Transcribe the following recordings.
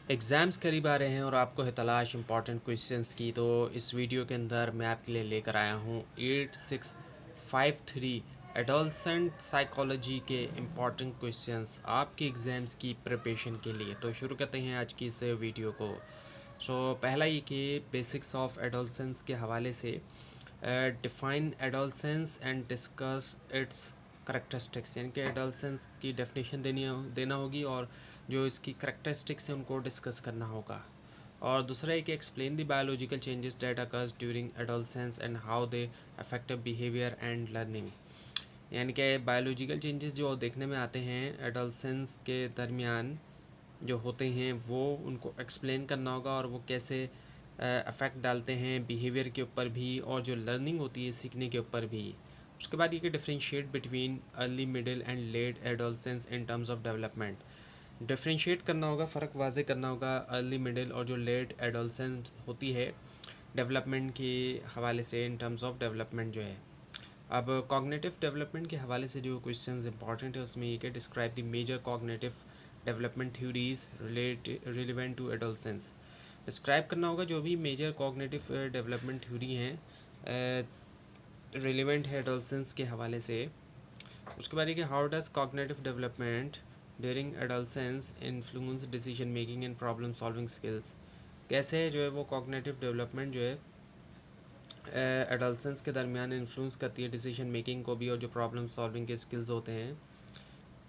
Exams करीब आ रहे हैं और आपको है तलाश इम्पॉर्टेंट क्वेश्चंस की। तो इस वीडियो के अंदर मैं आपके लिए लेकर आया हूँ 8653 एडोलसेंट साइकोलॉजी के इम्पॉर्टेंट क्वेश्चंस आपके एग्ज़ाम्स की प्रिपरेशन के लिए। तो शुरू करते हैं आज की इस वीडियो को। पहला ये कि बेसिक्स ऑफ एडोलसेंस के हवाले से define adolescence and discuss it's characteristics, यानी कि एडोलसेंस की डेफिनेशन देना होगी और जो इसकी करेक्टरिस्टिक्स हैं उनको डिस्कस करना होगा। और दूसरा है कि explain the biological changes that occurs during adolescence and how they affect behaviour and learning, यानी कि बायोलॉजिकल चेंजेस जो देखने में आते हैं एडोलसेंस के दरमियान जो होते हैं वो उनको एक्सप्लेन करना होगा और वो कैसे अफेक्ट डालते हैं बिहेवियर के ऊपर भी और जो लर्निंग होती है सीखने के ऊपर भी। उसके बाद ये कि differentiate between early middle and let adolescence in terms of development. Differentiate करना होगा, फ़र्क वाज़े करना होगा अर्ली मिडिल और जो लेट एडोलसेंस होती है डेवलपमेंट के हवाले से, इन टर्म्स ऑफ डेवलपमेंट जो है। अब कॉग्निटिव डेवलपमेंट के हवाले से जो क्वेश्चंस इंपॉर्टेंट है उसमें ये कि describe the major cognitive development theories relevant to adolescence. Describe करना होगा जो भी मेजर कॉग्निटिव डेवलपमेंट थ्योरी हैं रिलेवेंट है एडोलसेंस के हवाले से। उसके बाद ये कि how does cognitive development during adolescence influence decision making and problem solving skills. कैसे जो है वो कॉग्निटिव डेवलपमेंट जो है एडोलसेंस के दरमियान इन्फ्लुएंस करती है डिसीजन मेकिंग को भी और जो प्रॉब्लम सॉल्विंग के स्किल्स होते हैं।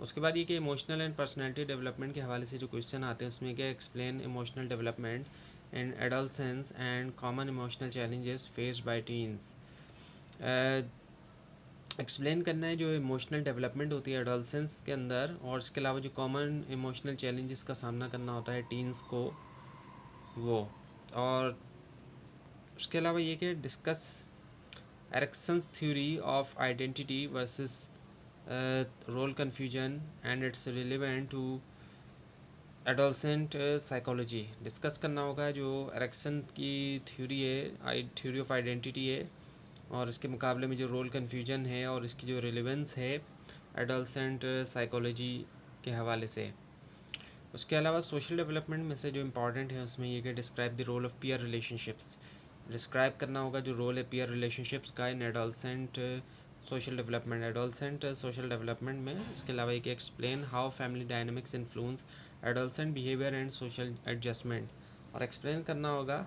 उसके बाद ये कि इमोशनल एंड पर्सनैलिटी डेवलपमेंट के हवाले से जो क्वेश्चन आते हैं उसमें क्या explain emotional development in adolescence and common emotional challenges faced by teens. Explain करना है जो इमोशनल डेवलपमेंट होती है एडोलसेंस के अंदर और इसके अलावा जो कॉमन इमोशनल चैलेंजेस का सामना करना होता है टीन्स को वो। और उसके अलावा ये कि discuss Erikson's theory of identity versus role confusion and its relevant to adolescent psychology. Discuss करना होगा जो एरिक्सन की थ्योरी है, थ्योरी ऑफ आइडेंटिटी है, और इसके मुकाबले में जो रोल कन्फ्यूजन है और इसकी जो रिलेवेंस है एडोलसेंट साइकोलॉजी के हवाले से। उसके अलावा सोशल डेवलपमेंट में से जो इम्पॉर्टेंट है उसमें ये कि describe the role of peer relationships. Describe करना होगा जो रोल है पीयर रिलेशनशिप्स का in adolescent social development, adolescent social development में। उसके अलावा एक explain how family dynamics influence adolescent behaviour and social adjustment. और एक्सप्लेन करना होगा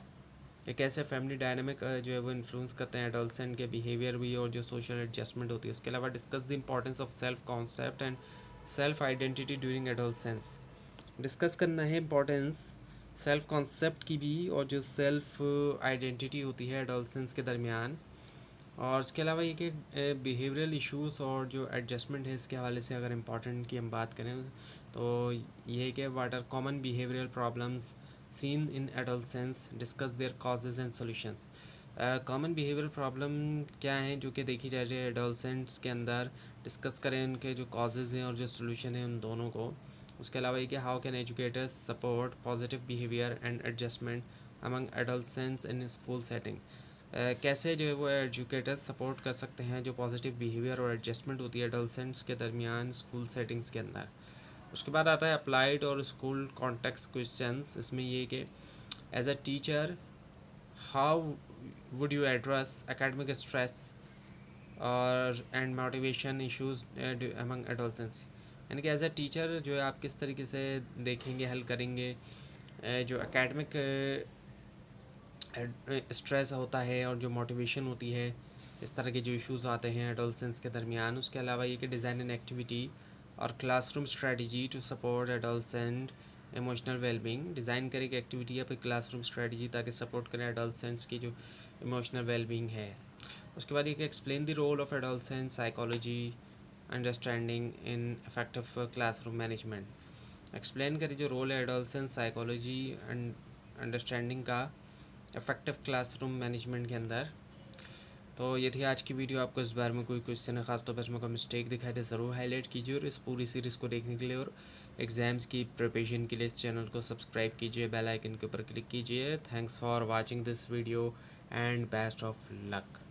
कि कैसे फैमिली डायनामिक जो है वो इन्फ्लुएंस करते हैं एडोलसेंट के बिहेवियर भी और जो सोशल एडजस्टमेंट होती है। उसके अलावा discuss the importance of self concept and self identity during adolescence. Discuss करना है इम्पोर्टेंस सेल्फ कॉन्सेप्ट की भी और जो सेल्फ आइडेंटिटी होती है एडोलसेंस के दरमियान। और इसके अलावा ये कि बिहेवियरल इश्यूज़ और जो एडजस्टमेंट है इसके हवाले से अगर इम्पॉर्टेंट की हम बात करें तो ये है कि what are common behavioural problems seen in adolescence, discuss their causes and solutions. Common behaviour problem क्या हैं जो कि देखी जा रही है एडोलसेंट्स के अंदर, डिस्कस करें उनके जो कॉजेज़ हैं और जो सोल्यूशन है उन दोनों को। उसके अलावा ये कि how can educators support positive behaviour and adjustment among adolescents in school setting. कैसे जो है वो एजुकेटर्स सपोर्ट कर सकते हैं जो पॉजिटिव बिहेवियर और एडजस्टमेंट होती है एडोलसेंट्स के दरमियान स्कूल सेटिंग्स के अंदर। उसके बाद आता है अप्लाइड और स्कूल कॉन्टेक्स्ट क्वेश्चंस। इसमें ये कि as a teacher how would you address academic stress और and motivation issues among adolescents, यानी कि एज अ टीचर जो है आप किस तरीके से देखेंगे, हल करेंगे जो एकेडमिक स्ट्रेस होता है और जो मोटिवेशन होती है, इस तरह के जो इश्यूज़ आते हैं एडोलसेंस के दरमियान। उसके अलावा ये कि डिज़ाइन एन एक्टिविटी और classroom strategy to support adolescent emotional wellbeing. Design करें कि एक्टिविटी या फिर क्लासरूम स्ट्रेटजी ताकि सपोर्ट करें एडोलसेंट्स की जो इमोशनल वेलबींग है। उसके बाद ये कि explain the role of adolescent psychology understanding in effective classroom management. Explain करें जो रोल है एडोलसेंट साइकोलॉजी एंड अंडरस्टैंडिंग का इफेक्टिव क्लासरूम मैनेजमेंट के अंदर। तो ये थी आज की वीडियो। आपको इस बारे में कोई क्वेश्चन है खासतौर पर इसमें कोई मिस्टेक दिखाई दे ज़रूर हाईलाइट कीजिए और इस पूरी सीरीज़ को देखने के लिए और एग्ज़ाम्स की प्रिपरेशन के लिए इस चैनल को सब्सक्राइब कीजिए, बेल आइकन के ऊपर क्लिक कीजिए। Thanks for watching this video and best of luck.